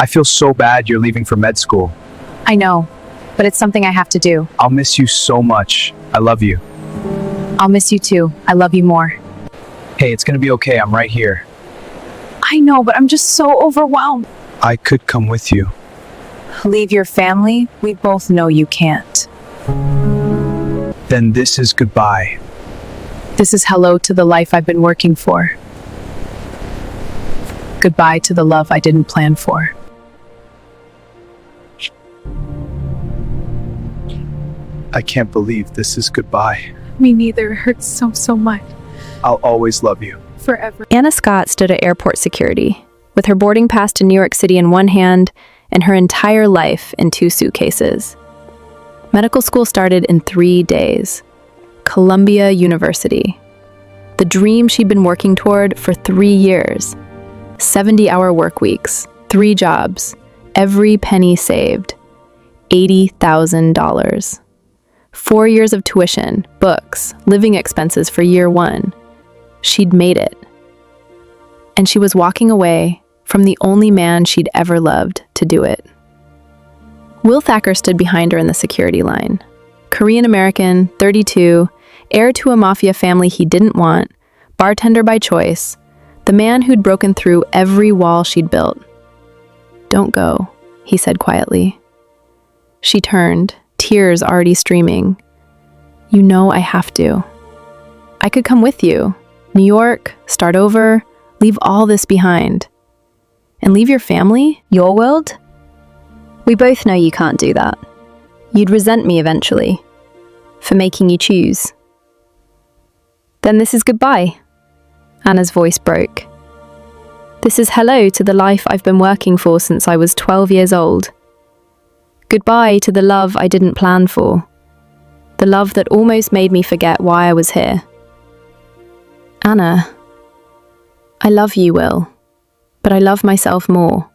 I feel so bad you're leaving for med school. I know, but it's something I have to do. I'll miss you so much. I love you. I'll miss you too. I love you more. Hey, it's gonna be okay. I'm right here. I know, but I'm just so overwhelmed. I could come with you. Leave your family? We both know you can't. Then this is goodbye. This is hello to the life I've been working for. Goodbye to the love I didn't plan for. I can't believe this is goodbye. Me neither. It hurts so much. I'll always love you. Forever. Anna Scott stood at airport security, with her boarding pass to New York City in one hand and her entire life in 2 suitcases. Medical school started in 3 days. Columbia University. The dream she'd been working toward for 3 years. 70-hour work weeks, 3 jobs, every penny saved. $80,000. 4 years of tuition, books, living expenses for year 1. She'd made it. And she was walking away from the only man she'd ever loved to do it. Will Thacker stood behind her in the security line. Korean American, 32, heir to a mafia family he didn't want, bartender by choice, the man who'd broken through every wall she'd built. "Don't go," he said quietly. She turned, tears already streaming. "You know I have to. I could come with you. New York, start over, leave all this behind." "And leave your family? Your world? We both know you can't do that. You'd resent me eventually, for making you choose." "Then this is goodbye." Anna's voice broke. "This is hello to the life I've been working for since I was 12 years old. Goodbye to the love I didn't plan for. The love that almost made me forget why I was here." "Anna, I love you, Will, but I love myself more.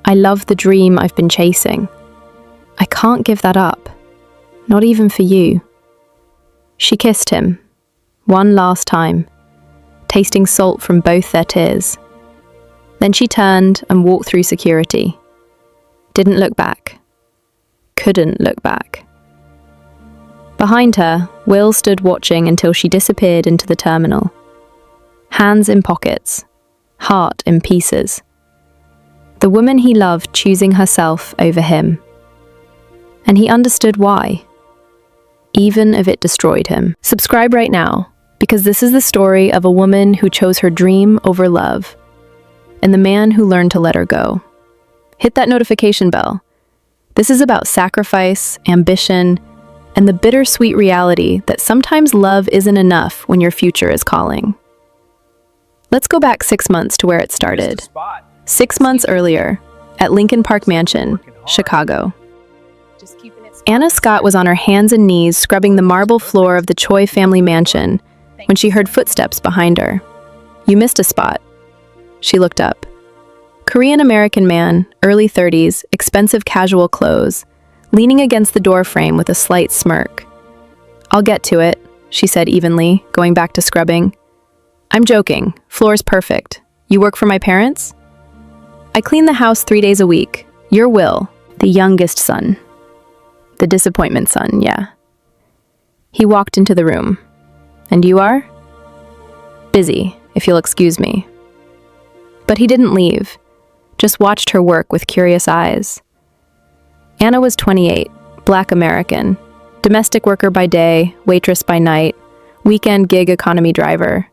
I love the dream I've been chasing. I can't give that up, not even for you." She kissed him, one last time, tasting salt from both their tears. Then she turned and walked through security. Didn't look back. Couldn't look back. Behind her, Will stood watching until she disappeared into the terminal. Hands in pockets, heart in pieces. The woman he loved choosing herself over him. And he understood why, even if it destroyed him. Subscribe right now, because this is the story of a woman who chose her dream over love, and the man who learned to let her go. Hit that notification bell. This is about sacrifice, ambition, and the bittersweet reality that sometimes love isn't enough when your future is calling. Let's go back 6 months to where it started. 6 months earlier, at Lincoln Park Mansion, Chicago. Anna Scott was on her hands and knees scrubbing the marble floor of the Choi family mansion when she heard footsteps behind her. "You missed a spot." She looked up. Korean American man, early 30s, expensive casual clothes, leaning against the door frame with a slight smirk. "I'll get to it," she said evenly, going back to scrubbing. "I'm joking. Floor's perfect. You work for my parents?" "I clean the house 3 days a week. You're Will, the youngest son." "The disappointment son, yeah." He walked into the room. "And you are?" "Busy, if you'll excuse me." But he didn't leave, just watched her work with curious eyes. Anna was 28, Black American, domestic worker by day, waitress by night, weekend gig economy driver.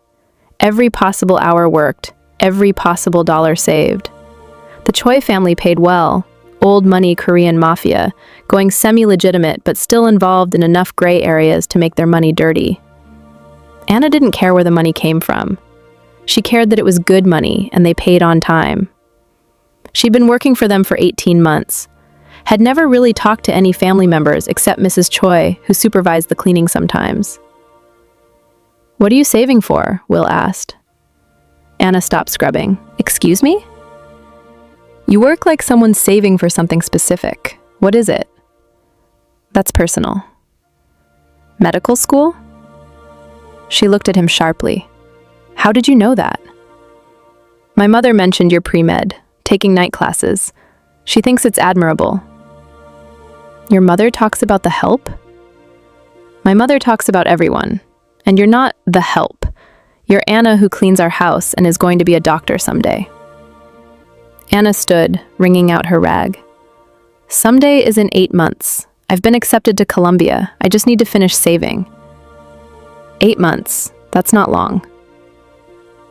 Every possible hour worked, every possible dollar saved. The Choi family paid well, old money Korean Mafia, going semi-legitimate but still involved in enough gray areas to make their money dirty. Anna didn't care where the money came from. She cared that it was good money and they paid on time. She'd been working for them for 18 months, had never really talked to any family members except Mrs. Choi, who supervised the cleaning sometimes. "What are you saving for?" Will asked. Anna stopped scrubbing. "Excuse me?" "You work like someone's saving for something specific. What is it?" "That's personal." "Medical school?" She looked at him sharply. "How did you know that?" "My mother mentioned you're pre-med, taking night classes. She thinks it's admirable. Your mother talks about the help? My mother talks about everyone. And you're not the help. You're Anna who cleans our house and is going to be a doctor someday. Anna stood, wringing out her rag. Someday is in 8 months. I've been accepted to Columbia. I just need to finish saving. 8 months. That's not long.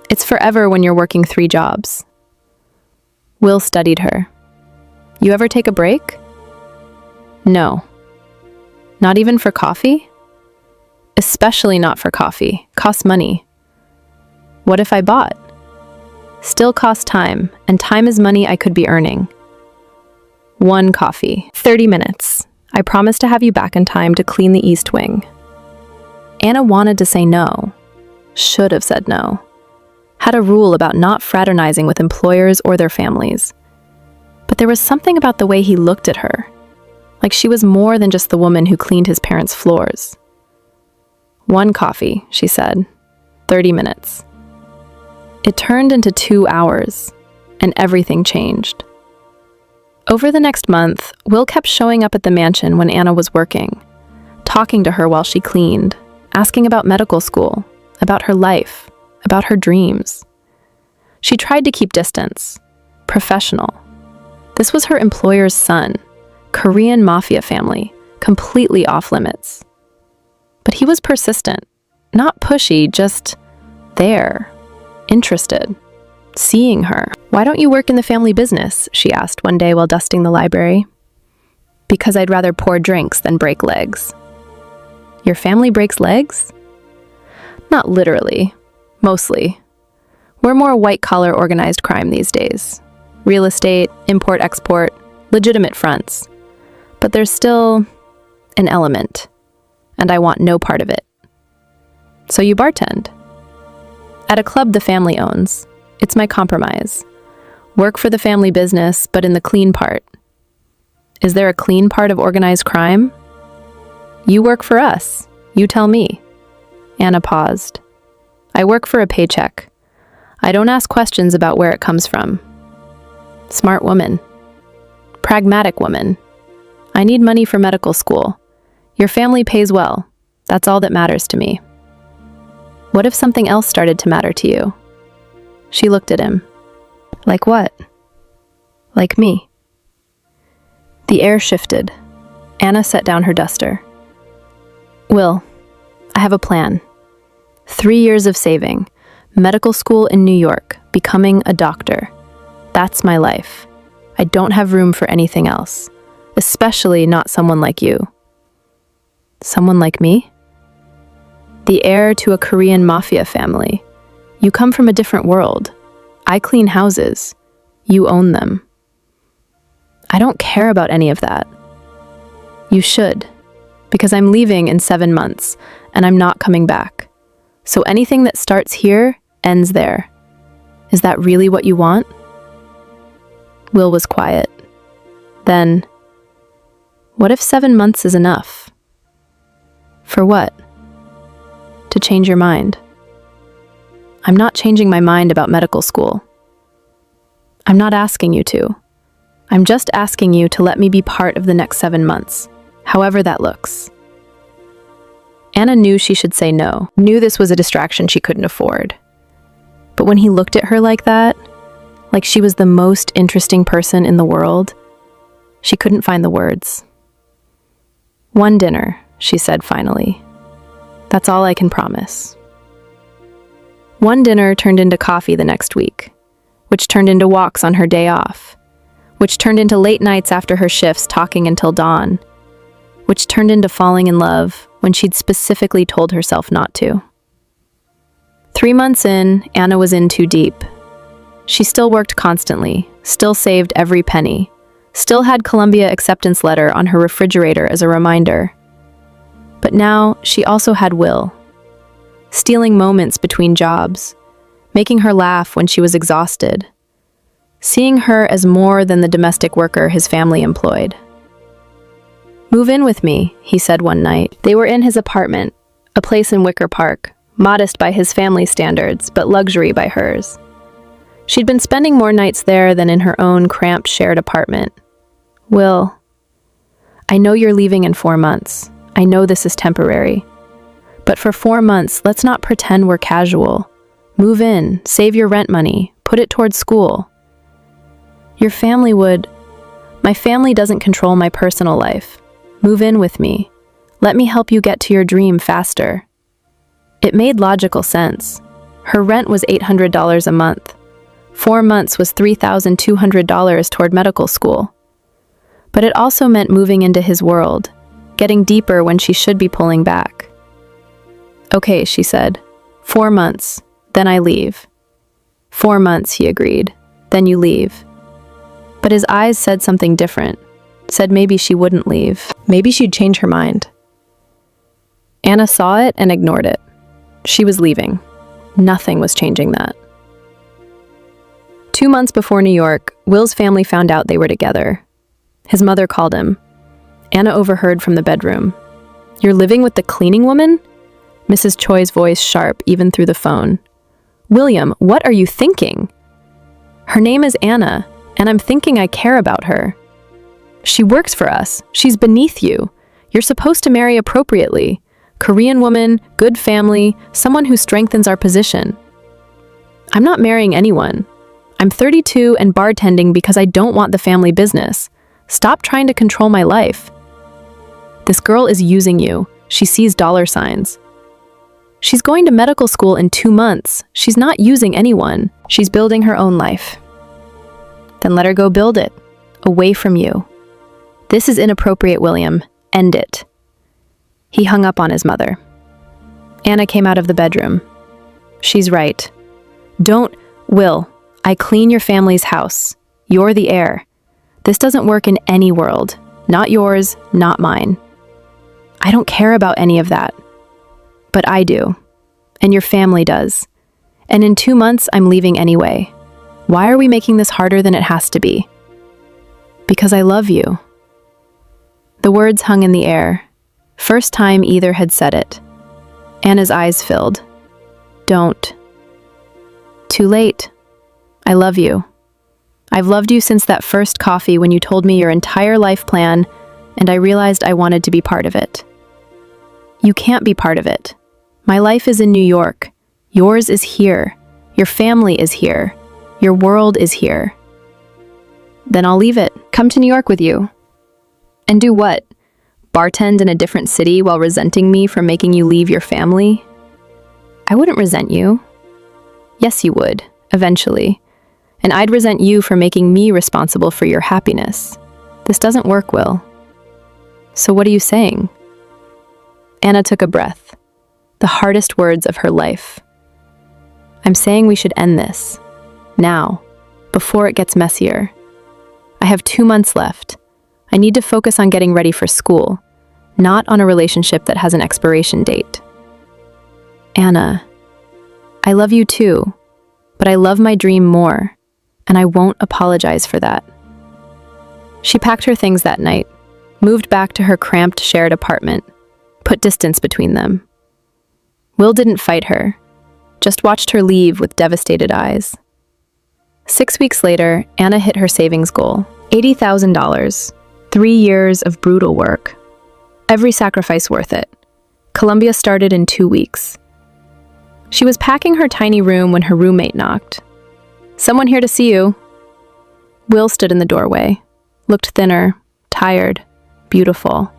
It's forever when you're working 3 jobs. Will studied her. You ever take a break? No. Not even for coffee? Especially not for coffee. Costs money. What if I bought? Still costs time, and time is money I could be earning. 1 coffee. 30 minutes. I promise to have you back in time to clean the East Wing. Anna wanted to say no. Should have said no. Had a rule about not fraternizing with employers or their families. But there was something about the way he looked at her. Like she was more than just the woman who cleaned his parents' floors. 1 coffee, she said. 30 minutes. It turned into 2 hours, and everything changed. Over the next month, Will kept showing up at the mansion when Anna was working, talking to her while she cleaned, asking about medical school, about her life, about her dreams. She tried to keep distance, professional. This was her employer's son, Korean Mafia family, completely off limits. But he was persistent, not pushy, just there, interested, seeing her. Why don't you work in the family business? She asked one day while dusting the library. Because I'd rather pour drinks than break legs. Your family breaks legs? Not literally, mostly. We're more white-collar organized crime these days. Real estate, import-export, legitimate fronts. But there's still an element, and I want no part of it. So you bartend. At a club the family owns. It's my compromise. Work for the family business, but in the clean part. Is there a clean part of organized crime? You work for us. You tell me. Anna paused. I work for a paycheck. I don't ask questions about where it comes from. Smart woman. Pragmatic woman. I need money for medical school. Your family pays well. That's all that matters to me. What if something else started to matter to you? She looked at him. Like what? Like me. The air shifted. Anna set down her duster. Will, I have a plan. 3 years of saving, medical school in New York, becoming a doctor. That's my life. I don't have room for anything else, especially not someone like you. Someone like me? The heir to a Korean Mafia family. You come from a different world. I clean houses. You own them. I don't care about any of that. You should, because I'm leaving in 7 months, and I'm not coming back. So anything that starts here ends there. Is that really what you want? Will was quiet. Then, what if 7 months is enough? For what? To change your mind. I'm not changing my mind about medical school. I'm not asking you to. I'm just asking you to let me be part of the next 7 months, however that looks. Anna knew she should say no, knew this was a distraction she couldn't afford. But when he looked at her like that, like she was the most interesting person in the world, she couldn't find the words. 1 dinner, she said finally. That's all I can promise. 1 dinner turned into coffee the next week, which turned into walks on her day off, which turned into late nights after her shifts talking until dawn, which turned into falling in love when she'd specifically told herself not to. 3 months in, Anna was in too deep. She still worked constantly, still saved every penny, still had Columbia acceptance letter on her refrigerator as a reminder. But now she also had Will, stealing moments between jobs, making her laugh when she was exhausted, seeing her as more than the domestic worker his family employed. Move in with me, he said one night. They were in his apartment, a place in Wicker Park, modest by his family standards, but luxury by hers. She'd been spending more nights there than in her own cramped shared apartment, Will, I know you're leaving in 4 months. I know this is temporary. But for 4 months, let's not pretend we're casual. Move in, save your rent money, put it towards school. Your family would. My family doesn't control my personal life. Move in with me. Let me help you get to your dream faster. It made logical sense. Her rent was $800 a month. 4 months was $3,200 toward medical school. But it also meant moving into his world, getting deeper when she should be pulling back. Okay, she said. 4 months, then I leave. 4 months, he agreed. Then you leave. But his eyes said something different. Said maybe she wouldn't leave. Maybe she'd change her mind. Anna saw it and ignored it. She was leaving. Nothing was changing that. 2 months before New York, Will's family found out they were together. His mother called him. Anna overheard from the bedroom. You're living with the cleaning woman? Mrs. Choi's voice sharp even through the phone. William, what are you thinking? Her name is Anna, and I'm thinking I care about her. She works for us. She's beneath you. You're supposed to marry appropriately. Korean woman, good family, someone who strengthens our position. I'm not marrying anyone. I'm 32 and bartending because I don't want the family business. Stop trying to control my life. This girl is using you. She sees dollar signs. She's going to medical school in 2 months. She's not using anyone. She's building her own life. Then let her go build it, away from you. This is inappropriate, William. End it. He hung up on his mother. Anna came out of the bedroom. She's right. Will, I clean your family's house. You're the heir. This doesn't work in any world. Not yours, not mine. I don't care about any of that. But I do. And your family does. And in 2 months, I'm leaving anyway. Why are we making this harder than it has to be? Because I love you. The words hung in the air. First time either had said it. Anna's eyes filled. Don't. Too late. I love you. I've loved you since that first coffee when you told me your entire life plan, and I realized I wanted to be part of it. You can't be part of it. My life is in New York. Yours is here. Your family is here. Your world is here. Then I'll leave it. Come to New York with you. And do what? Bartend in a different city while resenting me for making you leave your family? I wouldn't resent you. Yes, you would, eventually. And I'd resent you for making me responsible for your happiness. This doesn't work, Will. So what are you saying? Anna took a breath. The hardest words of her life. I'm saying we should end this. Now. Before it gets messier. I have 2 months left. I need to focus on getting ready for school, not on a relationship that has an expiration date. Anna, I love you too, but I love my dream more, and I won't apologize for that. She packed her things that night, moved back to her cramped shared apartment, put distance between them. Will didn't fight her, just watched her leave with devastated eyes. 6 weeks later, Anna hit her savings goal, $80,000, 3 years of brutal work. Every sacrifice worth it. Columbia started in 2 weeks. She was packing her tiny room when her roommate knocked. Someone here to see you. Will stood in the doorway, looked thinner, tired, beautiful.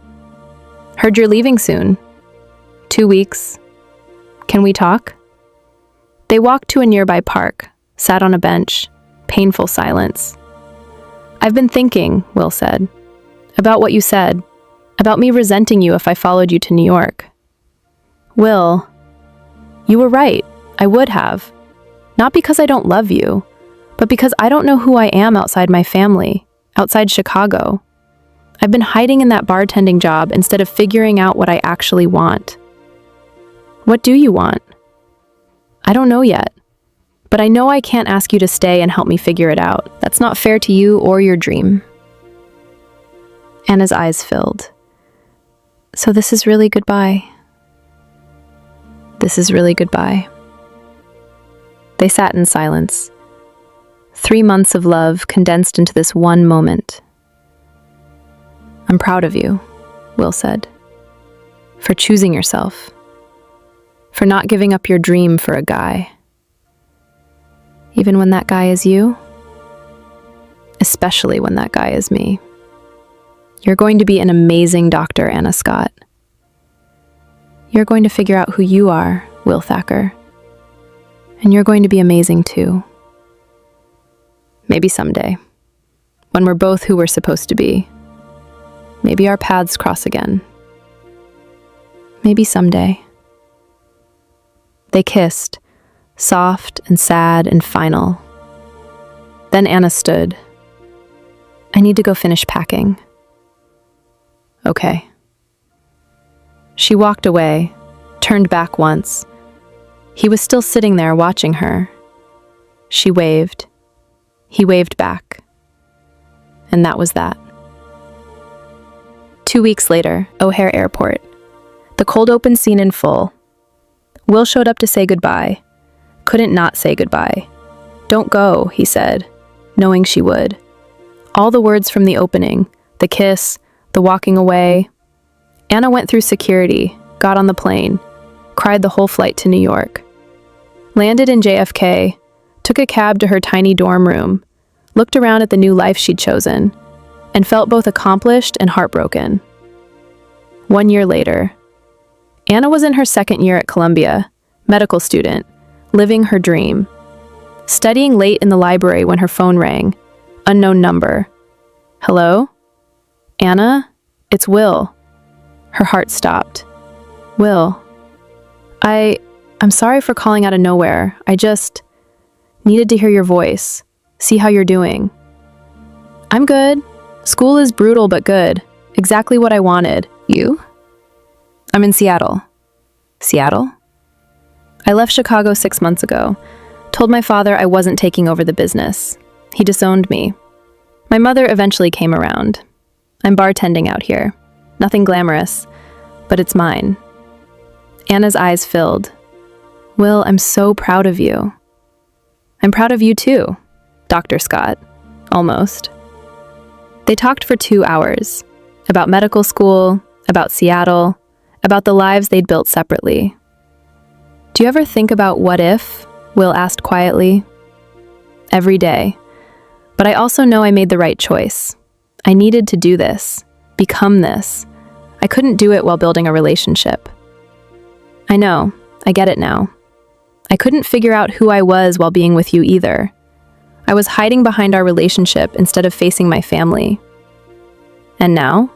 Heard you're leaving soon. 2 weeks. Can we talk? They walked to a nearby park, sat on a bench, painful silence. I've been thinking, Will said, about what you said, about me resenting you if I followed you to New York. Will, you were right, I would have. Not because I don't love you, but because I don't know who I am outside my family, outside Chicago. I've been hiding in that bartending job instead of figuring out what I actually want. What do you want? I don't know yet, but I know I can't ask you to stay and help me figure it out. That's not fair to you or your dream. Anna's eyes filled. So this is really goodbye. This is really goodbye. They sat in silence. 3 months of love condensed into this one moment. I'm proud of you, Will said. For choosing yourself. For not giving up your dream for a guy. Even when that guy is you? Especially when that guy is me. You're going to be an amazing doctor, Anna Scott. You're going to figure out who you are, Will Thacker. And you're going to be amazing too. Maybe someday, when we're both who we're supposed to be. Maybe our paths cross again. Maybe someday. They kissed, soft and sad and final. Then Anna stood. I need to go finish packing. Okay. She walked away, turned back once. He was still sitting there watching her. She waved. He waved back. And that was that. 2 weeks later, O'Hare Airport. The cold open scene in full. Will showed up to say goodbye. Couldn't not say goodbye. Don't go, he said, knowing she would. All the words from the opening, the kiss, the walking away. Anna went through security, got on the plane, cried the whole flight to New York. Landed in JFK, took a cab to her tiny dorm room, looked around at the new life she'd chosen, and felt both accomplished and heartbroken. 1 year later, Anna was in her second year at Columbia, medical student, living her dream. Studying late in the library when her phone rang. Unknown number. Hello? Anna? It's Will. Her heart stopped. Will. I'm sorry for calling out of nowhere. I just needed to hear your voice. See how you're doing. I'm good. School is brutal but good. Exactly what I wanted. You? I'm in Seattle. Seattle? I left Chicago 6 months ago. Told my father I wasn't taking over the business. He disowned me. My mother eventually came around. I'm bartending out here. Nothing glamorous, but it's mine. Anna's eyes filled. Will, I'm so proud of you. I'm proud of you too, Dr. Scott. Almost. They talked for 2 hours. About medical school, about Seattle, about the lives they'd built separately. Do you ever think about what if? Will asked quietly. Every day. But I also know I made the right choice. I needed to do this, become this. I couldn't do it while building a relationship. I know, I get it now. I couldn't figure out who I was while being with you either. I was hiding behind our relationship instead of facing my family. And now?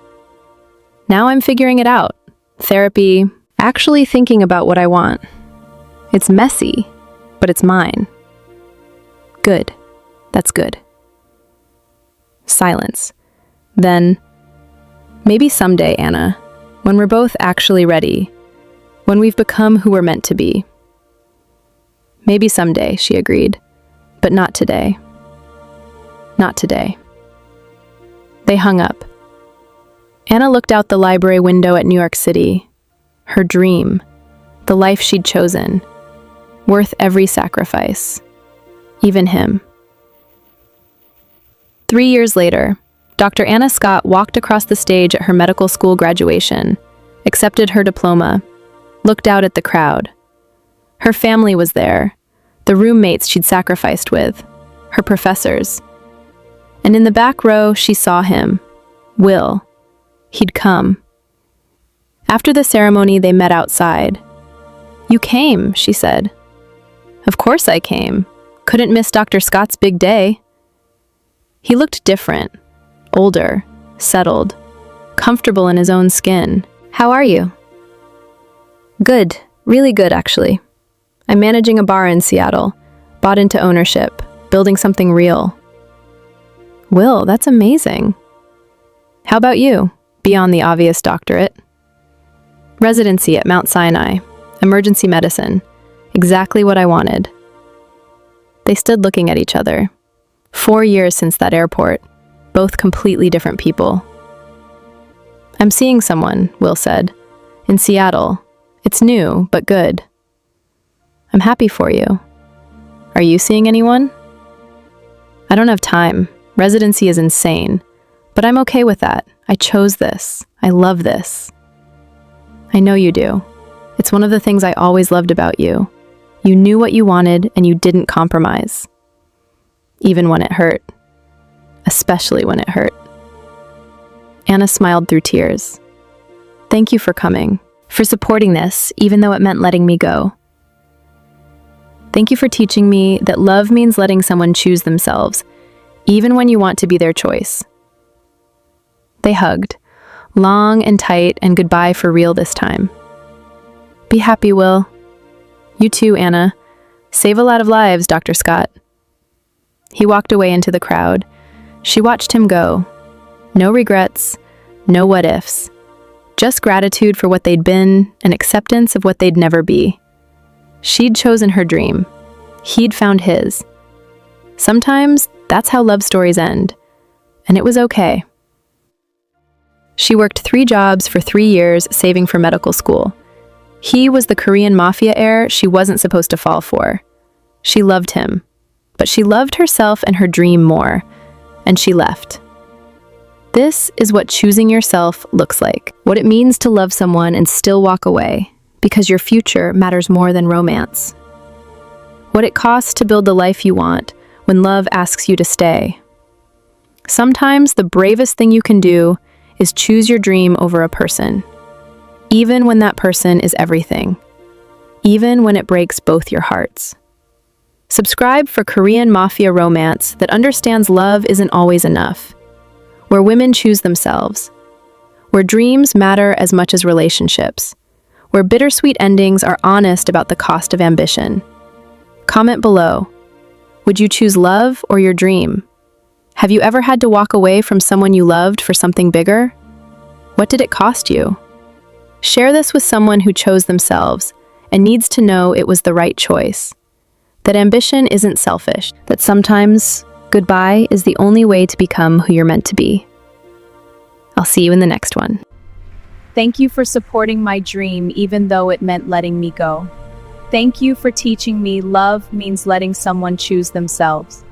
Now I'm figuring it out. Therapy, actually thinking about what I want. It's messy, but it's mine. Good. That's good. Silence. Then, maybe someday, Anna, when we're both actually ready, when we've become who we're meant to be. Maybe someday, she agreed, but not today. Not today. They hung up. Anna looked out the library window at New York City. Her dream, the life she'd chosen, worth every sacrifice, even him. 3 years later, Dr. Anna Scott walked across the stage at her medical school graduation, accepted her diploma, looked out at the crowd. Her family was there, the roommates she'd sacrificed with, her professors. And in the back row, she saw him, Will. He'd come. After the ceremony, they met outside. You came, she said. Of course I came. Couldn't miss Dr. Scott's big day. He looked different, older, settled, comfortable in his own skin. How are you? Good, really good actually. I'm managing a bar in Seattle, bought into ownership, building something real. Will, that's amazing. How about you? Beyond the obvious doctorate. Residency at Mount Sinai, emergency medicine, exactly what I wanted. They stood looking at each other. 4 years since that airport, both completely different people. I'm seeing someone, Will said, in Seattle. It's new, but good. I'm happy for you. Are you seeing anyone? I don't have time. Residency is insane, but I'm okay with that. I chose this. I love this. I know you do. It's one of the things I always loved about you. You knew what you wanted and you didn't compromise. Even when it hurt. Especially when it hurt. Anna smiled through tears. Thank you for coming, for supporting this, even though it meant letting me go. Thank you for teaching me that love means letting someone choose themselves, even when you want to be their choice. They hugged, long and tight, and goodbye for real this time. Be happy, Will. You too, Anna. Save a lot of lives, Dr. Scott. He walked away into the crowd. She watched him go. No regrets, no what ifs. Just gratitude for what they'd been and acceptance of what they'd never be. She'd chosen her dream. He'd found his. Sometimes that's how love stories end. And it was okay. She worked 3 jobs for 3 years, saving for medical school. He was the Korean Mafia heir she wasn't supposed to fall for. She loved him. But she loved herself and her dream more. And she left. This is what choosing yourself looks like. What it means to love someone and still walk away, because your future matters more than romance. What it costs to build the life you want when love asks you to stay. Sometimes the bravest thing you can do is choose your dream over a person. Even when that person is everything. Even when it breaks both your hearts. Subscribe for Korean Mafia romance that understands love isn't always enough. Where women choose themselves. Where dreams matter as much as relationships. Where bittersweet endings are honest about the cost of ambition. Comment below. Would you choose love or your dream? Have you ever had to walk away from someone you loved for something bigger? What did it cost you? Share this with someone who chose themselves and needs to know it was the right choice. That ambition isn't selfish. That sometimes goodbye is the only way to become who you're meant to be. I'll see you in the next one. Thank you for supporting my dream even though it meant letting me go. Thank you for teaching me love means letting someone choose themselves.